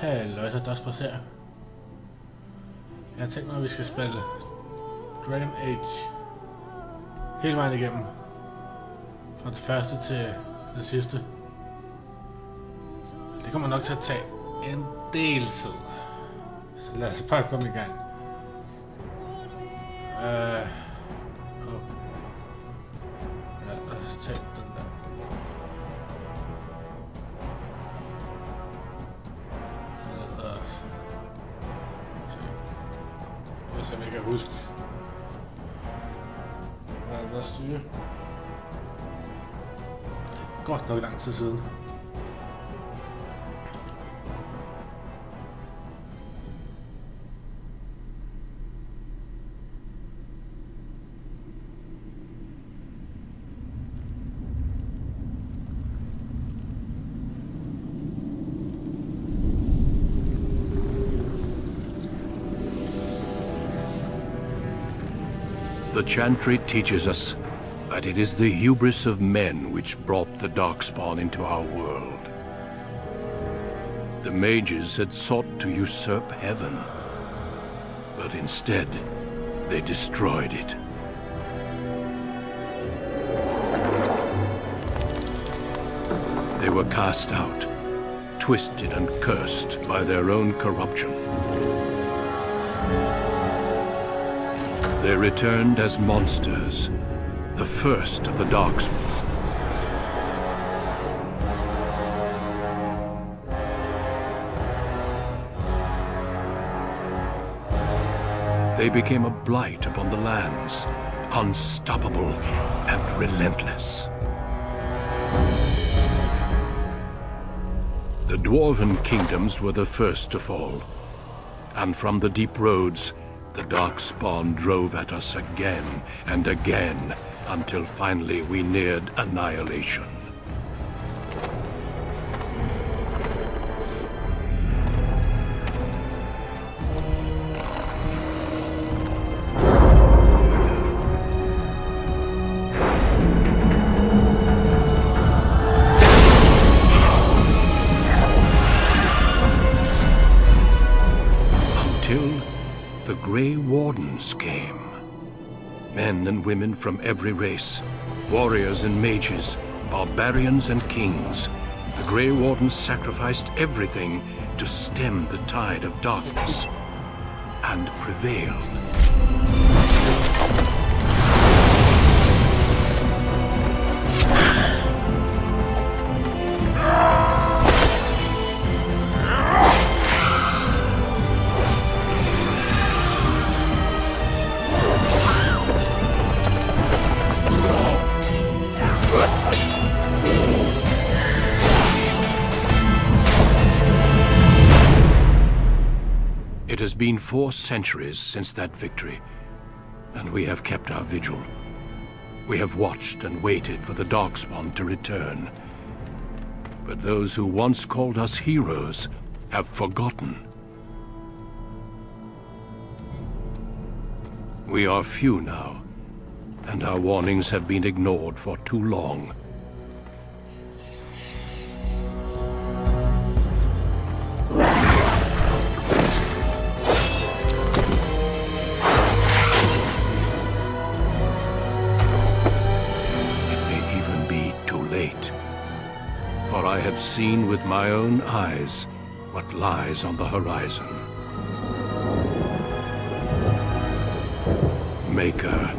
Halløj, så der spacerer. Jeg har tænkt mig, at vi skal spille Dragon Age hele vejen igennem. Fra det første til det sidste. Det kommer nok til at tage en del tid. Så lad os bare komme i gang. Lad os tage den der. Lad os se. Hvis jeg ikke kan huske. Hvad er styre? Godt nok lang tid siden. The Chantry teaches us that it is the hubris of men which brought the Darkspawn into our world. The mages had sought to usurp heaven, but instead they destroyed it. They were cast out, twisted and cursed by their own corruption. They returned as monsters, the first of the Darkspawn. They became a blight upon the lands, unstoppable and relentless. The Dwarven kingdoms were the first to fall, and from the deep roads, the Darkspawn drove at us again and again, until finally we neared annihilation. The Grey Wardens came. Men and women from every race, warriors and mages, barbarians and kings. The Grey Wardens sacrificed everything to stem the tide of darkness, and prevailed. It has been 4 centuries since that victory, and we have kept our vigil. We have watched and waited for the Darkspawn to return. But those who once called us heroes have forgotten. We are few now, and our warnings have been ignored for too long. For I have seen with my own eyes what lies on the horizon. Maker,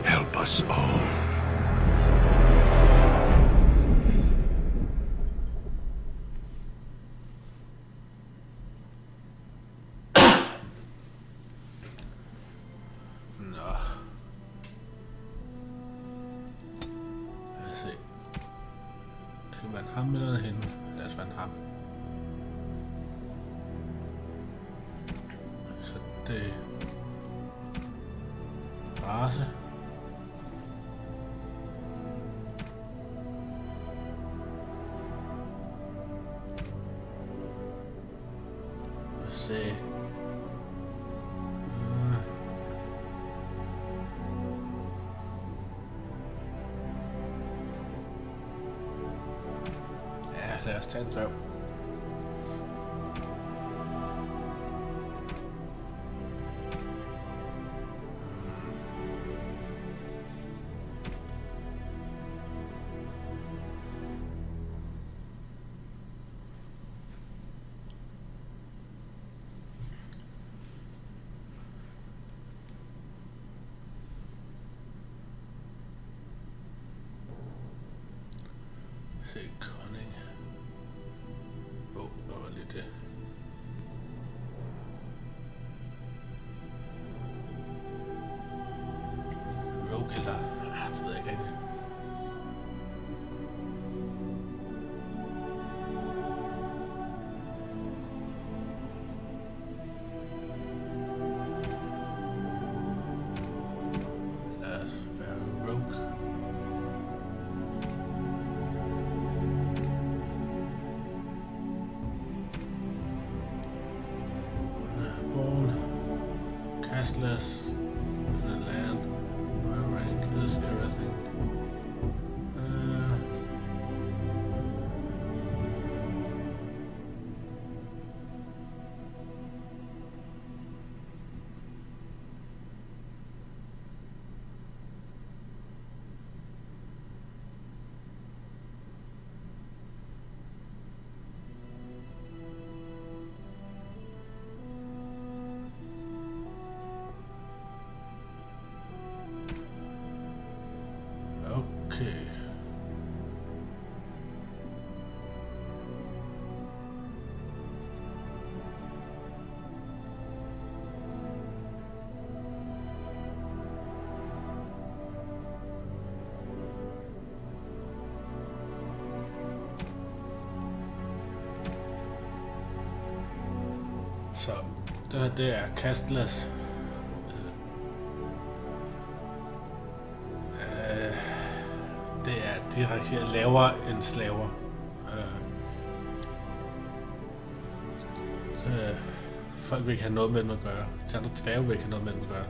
help us all. Ham eller hende. Lad os vande ham. Så det race. Lad os se. Lad os tage en dværg. det. Rogue eller... det ved jeg ikke rigtigt. Lad os være rogue. Born castless in a land. My rank is everything. Okay. Så det her, det er castless. Det er direkte lavere end slaver. Folk vil ikke have noget med dem at gøre. De andre dværge vil ikke have noget med dem at gøre.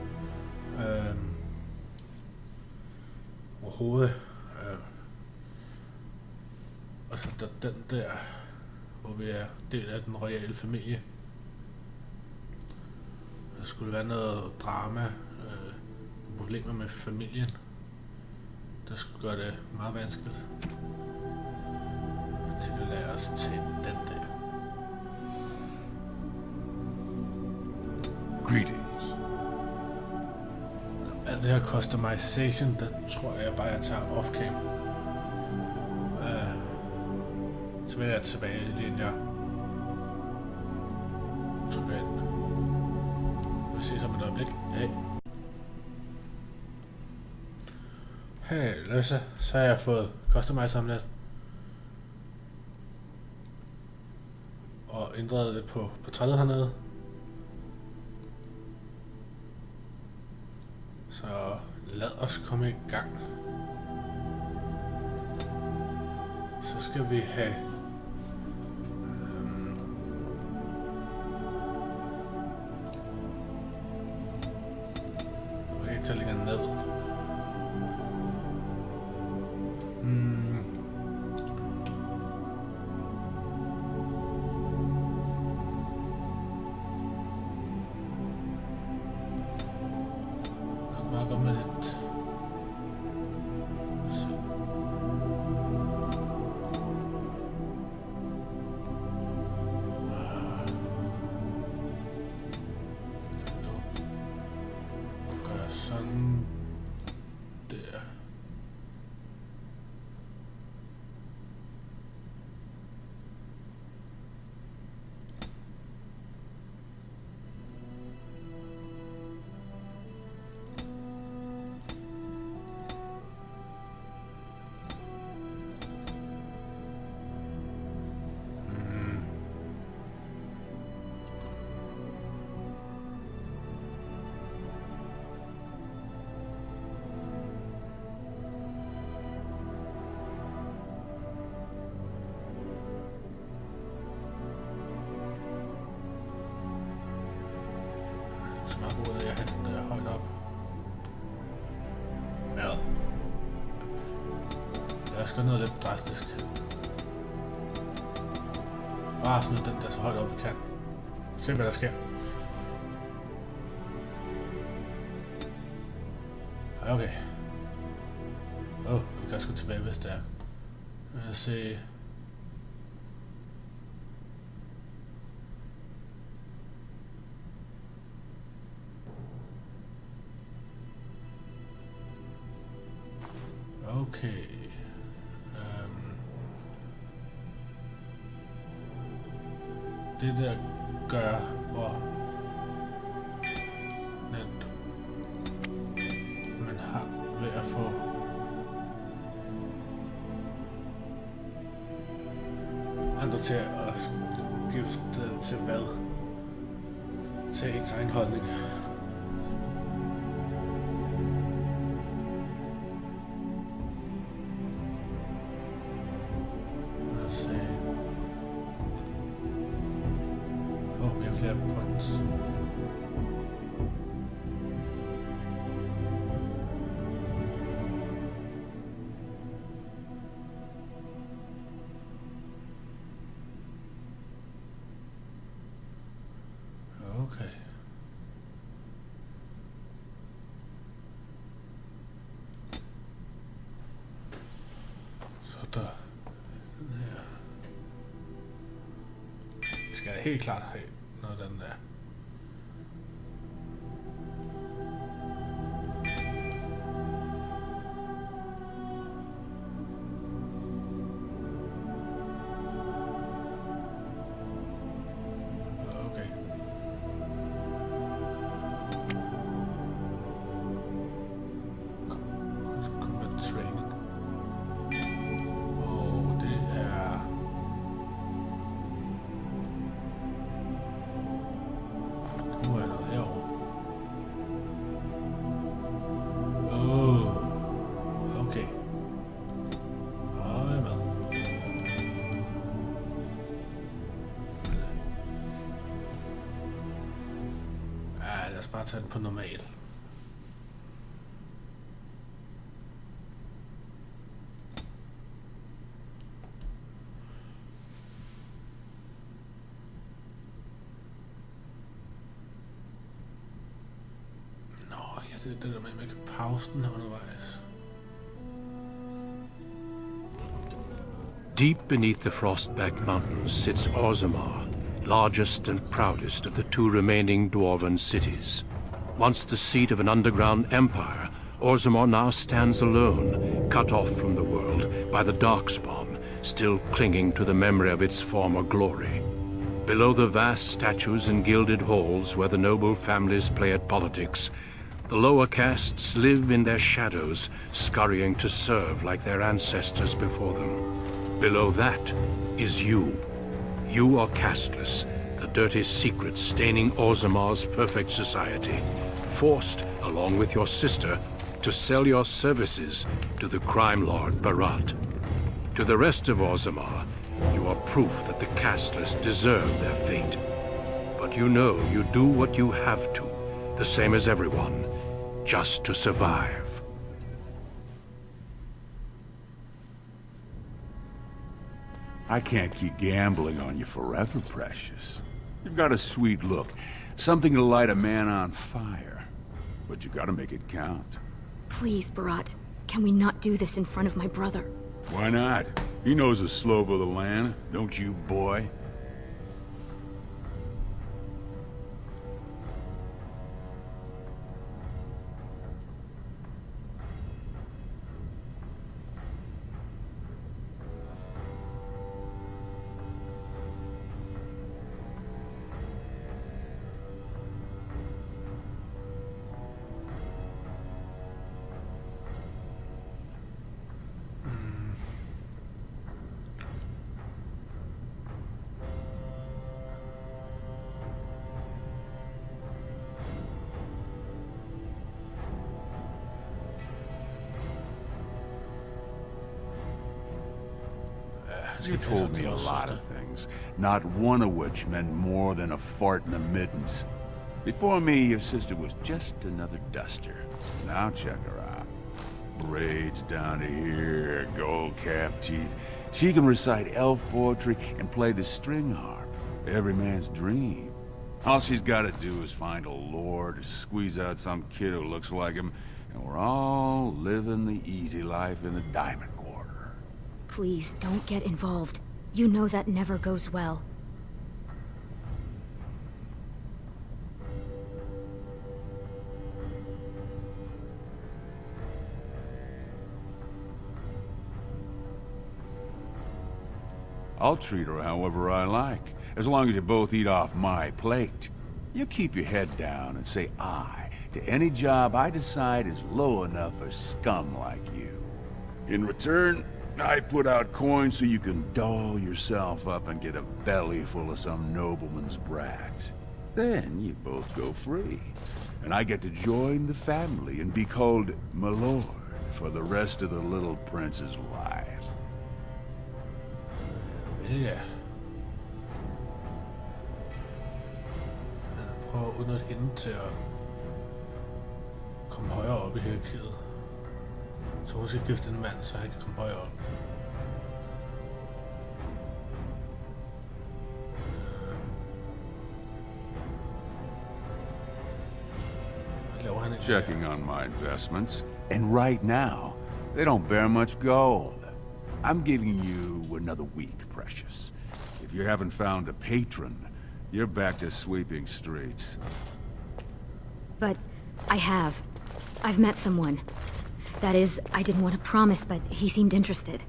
Overhovedet. Og så der den der, hvor vi er del af den royale familie. Der skulle være noget drama, problemer med familien. Det skulle gøre det meget vanskeligt. Så lad os tage den der. Greetings. Alt det her customization, der tror jeg bare, jeg tager off-cam. Så vil jeg tilbage lige inden jeg trykker ind. Vi ses om et øjeblik. Hey. Hey, Løse. Så har jeg fået customize ham lidt. Og ændret lidt på portrættet hernede. Så lad os komme i gang. Så skal vi have... Jeg kan ikke tage længere ned. Sådan der. Jeg har den der højt op. Ja. Jeg skal noget lidt drastisk. Bare smid den der så højt op vi kan. Se hvad der sker. Okay. Vi kan også gå tilbage hvis det er. Lad os se. Okay. det der gør, hvor nemt man har ved at få andre til at skifte til hvad? Til ens egen holdning. Lad os se. Vi har flere points. Okay. Så der. Den her. Vi skal helt klart have noget af den der. Okay. Combat training. Og det er nu er noget herovre. Okay. Og jeg er med. Ja, lad os bare tage den på normal. Det er det der med, at man kan pause den undervejs. Deep beneath the Frostback Mountains sits Orzammar, largest and proudest of the two remaining dwarven cities. Once the seat of an underground empire, Orzammar now stands alone, cut off from the world by the Darkspawn, still clinging to the memory of its former glory. Below the vast statues and gilded halls where the noble families play at politics, the lower castes live in their shadows, scurrying to serve like their ancestors before them. Below that is you. You are casteless, the dirty secret staining Orzammar's perfect society, forced, along with your sister, to sell your services to the crime lord Barat. To the rest of Orzammar, you are proof that the casteless deserve their fate. But you know you do what you have to, the same as everyone, just to survive. I can't keep gambling on you forever, Precious. You've got a sweet look, something to light a man on fire. But you gotta make it count. Please, Barat. Can we not do this in front of my brother? Why not? He knows the slope of the land, don't you, boy? You told me a lot of things, not one of which meant more than a fart in the middens. Before me, your sister was just another duster. Now check her out. Braids down to here, gold cap teeth. She can recite elf poetry and play the string harp. Every man's dream. All she's got to do is find a lord, squeeze out some kid who looks like him, and we're all living the easy life in the Diamond Quarter. Please, don't get involved. You know that never goes well. I'll treat her however I like. as long as you both eat off my plate. You keep your head down and say aye to any job I decide is low enough for scum like you. In return, I put out coins so you can doll yourself up and get a belly full of some nobleman's brats. Then you both go free, and I get to join the family and be called my lord for the rest of the little prince's life. Ja. Jeg prøver at udnytte hende til at komme højere op i hierarkiet. Så hun skal gifte en mand, så han kan komme højere op. Checking on my investments, and right now, they don't bear much gold. I'm giving you another week, Precious. If you haven't found a patron, you're back to sweeping streets. But I have. I've met someone. That is, I didn't want to promise, but he seemed interested.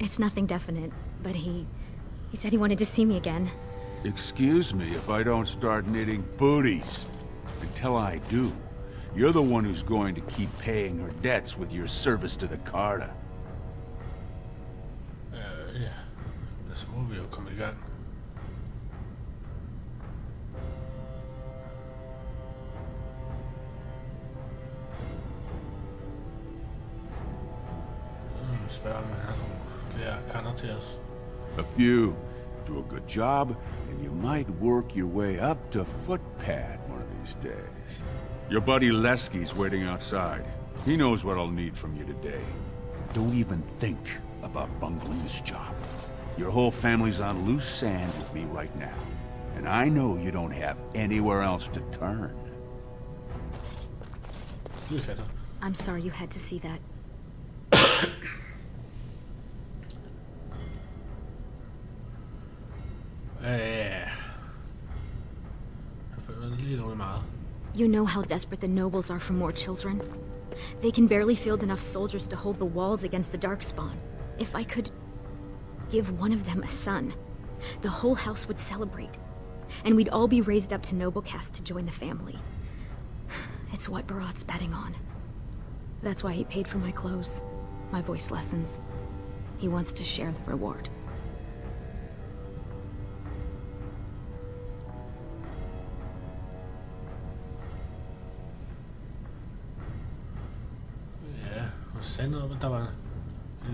It's nothing definite, but he said he wanted to see me again. Excuse me if I don't start knitting booties. Until I do, you're the one who's going to keep paying her debts with your service to the Carta. Ja. Så må vi jo komme i gang. Spørger om han har nogle flere andre til os. A few. Do a good job, and you might work your way up to footpad one of these days. Your buddy Lesky's waiting outside. He knows what I'll need from you today. Don't even think about bungling this job. Your whole family's on loose sand with me right now, and I know you don't have anywhere else to turn. I'm sorry you had to see that. You know how desperate the nobles are for more children? They can barely field enough soldiers to hold the walls against the Darkspawn. If I could give one of them a son, the whole house would celebrate. And we'd all be raised up to noble caste to join the family. It's what Barat's betting on. That's why he paid for my clothes, my voice lessons. He wants to share the reward. Sagde om, at der var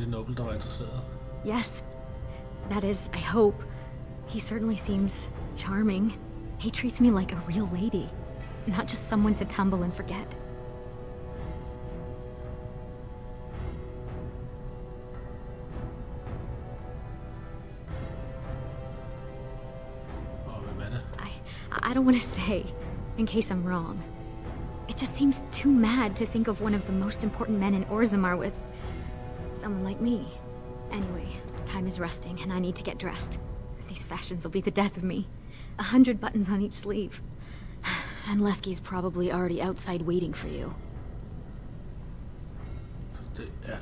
en noble, der var interesseret. Yes. That is, I hope. He certainly seems charming. He treats me like a real lady, not just someone to tumble and forget. Hvem er det? I don't want to say, in case I'm wrong. It just seems too mad to think of one of the most important men in Orzammar with someone like me. Anyway, time is rusting and I need to get dressed. These fashions will be the death of me. 100 buttons on each sleeve. And Lesky's probably already outside waiting for you. Det er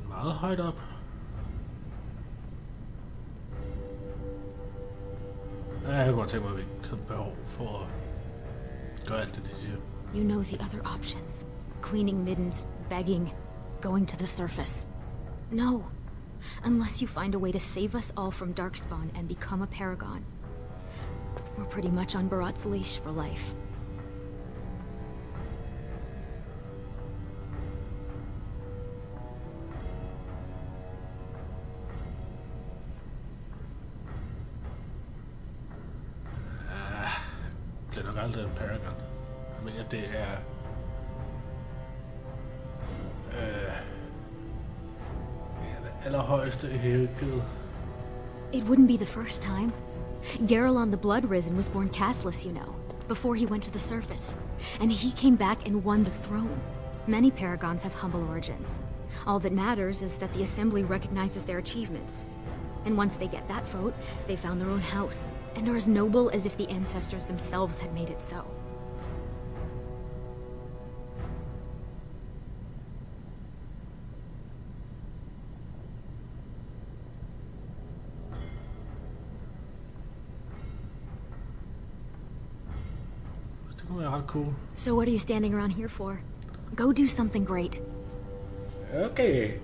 meget højt op. Jeg kunne godt tænke mig, at vi ikke havde behov for at gøre alt det, de siger. You know the other options. Cleaning middens, begging, going to the surface. No. Unless you find a way to save us all from Darkspawn and become a paragon. We're pretty much on Barat's leash for life. Det er nok aldrig en paragon. Jeg mener, det er... det allerhøjeste i hierarkiet. It wouldn't be the first time. Garelon the Blood Risen was born castless, you know, before he went to the surface. And he came back and won the throne. Many paragons have humble origins. All that matters is that the Assembly recognizes their achievements. And once they get that vote, they found their own house, and are as noble as if the ancestors themselves had made it so. Det kunne være ret cool. So what are you standing around here for? Go do something great. Okay.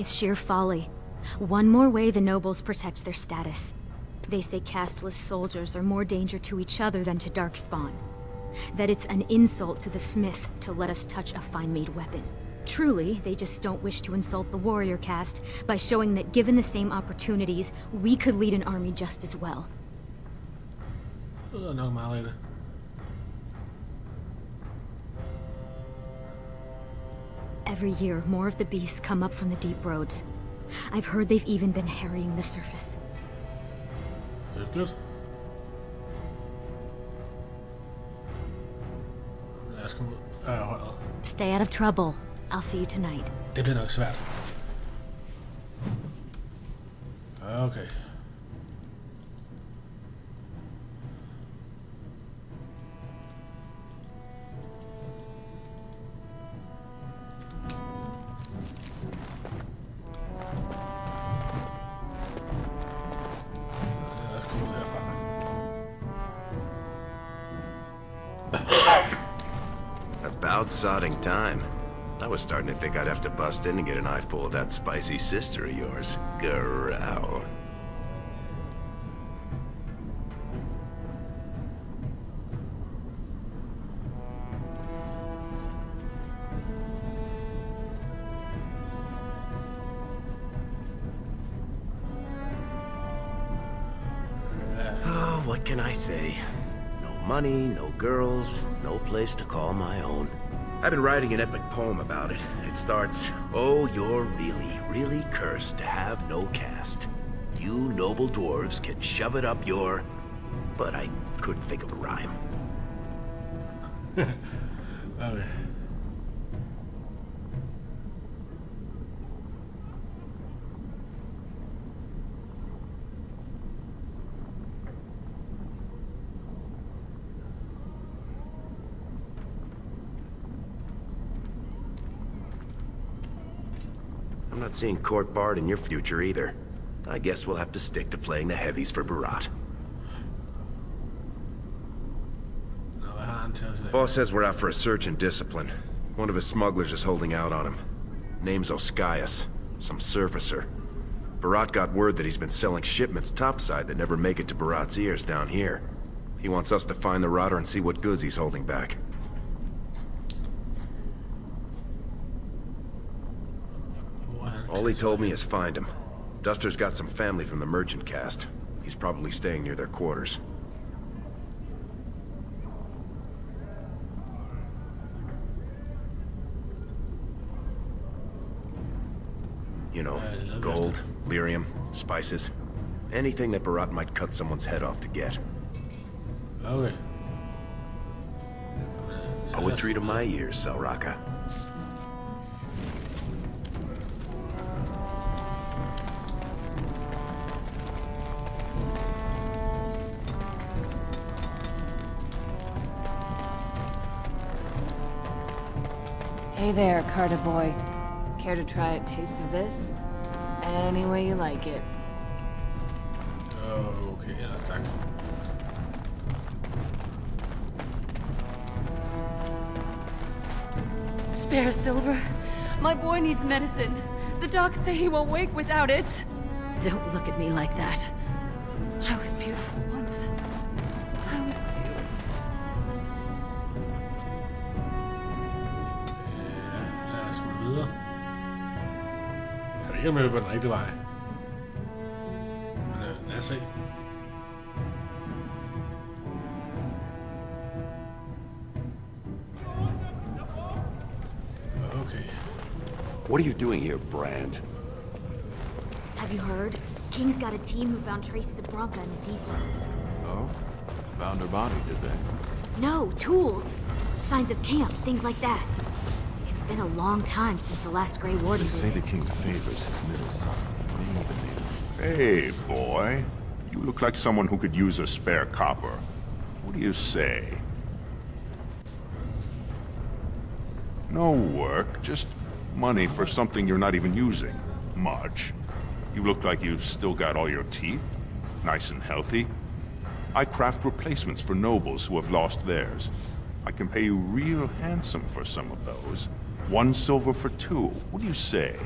It's sheer folly. One more way the nobles protect their status. They say casteless soldiers are more danger to each other than to Darkspawn. That it's an insult to the smith to let us touch a fine-made weapon. Truly, they just don't wish to insult the warrior caste by showing that given the same opportunities, we could lead an army just as well. Det er nok meget rigtigt. Every year, more of the beasts come up from the deep roads. I've heard they've even been harrying the surface. Hyggeligt. Lad os komme ud af røret. Stay out of trouble. I'll see you tonight. Det bliver nok svært. Okay. Lad os komme ud herfra. About sodding time. I was starting to think I'd have to bust in and get an eyeful of that spicy sister of yours. Growl. Oh, what can I say? No money, no girls, no place to call my own. I've been writing an epic poem about it. It starts, "Oh, you're really, really cursed to have no caste. You noble dwarves can shove it up your..." But I couldn't think of a rhyme. Okay. I'm not seeing Court Bard in your future either. I guess we'll have to stick to playing the heavies for Barat. Nå, hvad har han til os der? Boss says we're out for a search and discipline. One of his smugglers is holding out on him. Name's Oscius, some surfacer. Barat got word that he's been selling shipments topside that never make it to Barat's ears down here. He wants us to find the rotter and see what goods he's holding back. All he told me is find him. Duster's got some family from the merchant caste. He's probably staying near their quarters. You know, gold, lyrium, spices. Anything that Barat might cut someone's head off to get. Okay. Poetry to my ears, Selraka. Hey there, Carter boy. Care to try a taste of this? Any way you like it. Okay, ellers tak. Spare silver. My boy needs medicine. The docs say he won't wake without it. Don't look at me like that. I was beautiful once. I was beautiful. Ja, lad os gå videre. Jeg ved ikke, om jeg er på den rigtige vej. Men lad os se. Okay. What are you doing here, Brand? Have you heard? King's got a team who found traces of Bronca in the deep roads. Oh? Found her body, did they? No, tools. Signs of camp, things like that. been a long time since the last Grey Warden They say visit. the king favors his middle son. What do you believe? Hey, boy. You look like someone who could use a spare copper. What do you say? No work, just money for something you're not even using. Much. You look like you've still got all your teeth. Nice and healthy. I craft replacements for nobles who have lost theirs. I can pay you real handsome for some of those. 1 silver for 2. What do you say?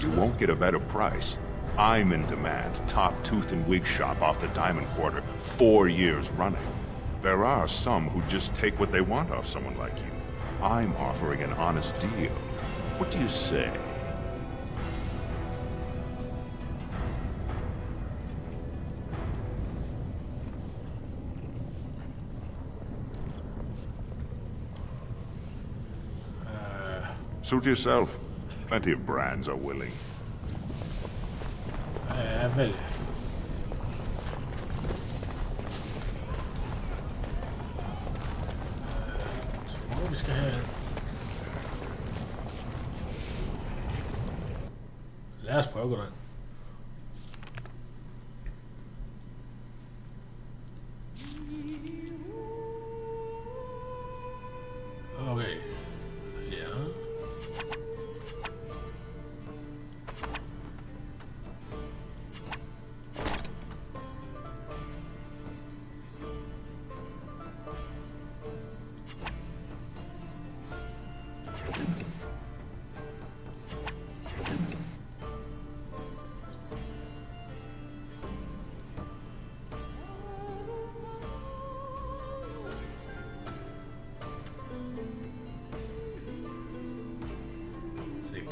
You won't get a better price. I'm in demand, top tooth and wig shop off the Diamond Quarter, 4 years running. There are some who just take what they want off someone like you. I'm offering an honest deal. What do you say? Suit yourself. Plenty of brands are willing. Vel. Jeg tror, vi skal have... Lad os prøve, godt. Okay. Ja.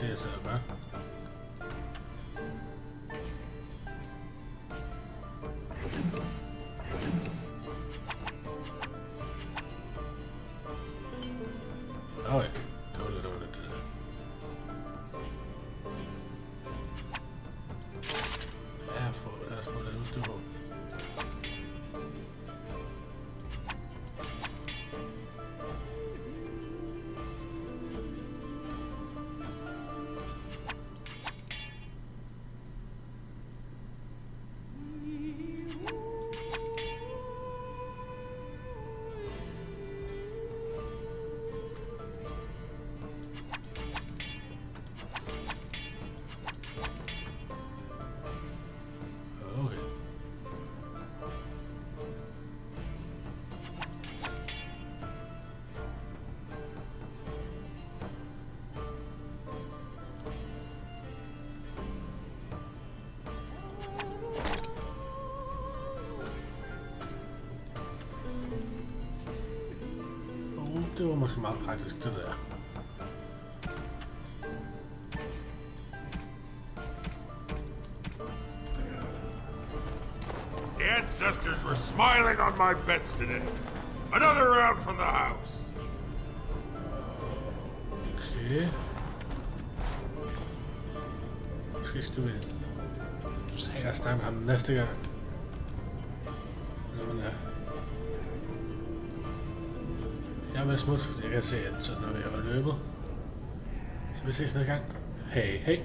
Det er så bare. Okay, det var lidt. Lad os få det udstyr på. Det var måske meget praktisk, det der. The ancestors were smiling on my beds today. Another round from the house. Okay. Måske skal vi tage og snakke med ham næste gang. Jamen ja. Jeg vil smutte, fordi jeg kan se, at så når vi har løbet. Så vi ses næste gang. Hej hej.